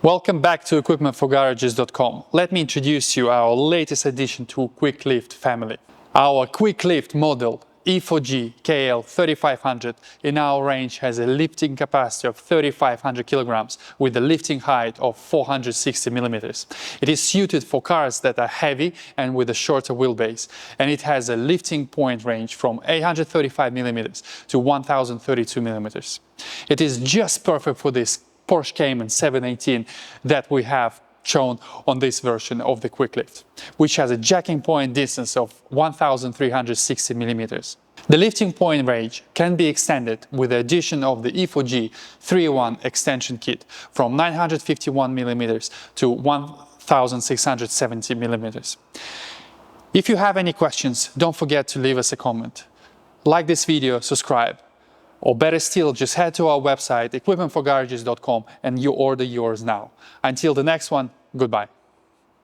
Welcome back to equipmentforgarages.com. Let me introduce you our latest addition to Kwik Lift family. Our Kwik Lift model E4G KL3500 in our range has a lifting capacity of 3,500 kilograms with a lifting height of 460 millimeters. It is suited for cars that are heavy and with a shorter wheelbase, and it has a lifting point range from 835 millimeters to 1,032 millimeters. It is just perfect for this Porsche Cayman 718 that we have shown on this version of the Kwik Lift, which has a jacking point distance of 1,360 millimeters. The lifting point range can be extended with the addition of the E4G 3-in-1 extension kit from 951 millimeters to 1,670 millimeters. If you have any questions, don't forget to leave us a comment. Like this video, subscribe. Or better still, just head to our website, equipmentforgarages.com, and you order yours now. Until the next one, goodbye.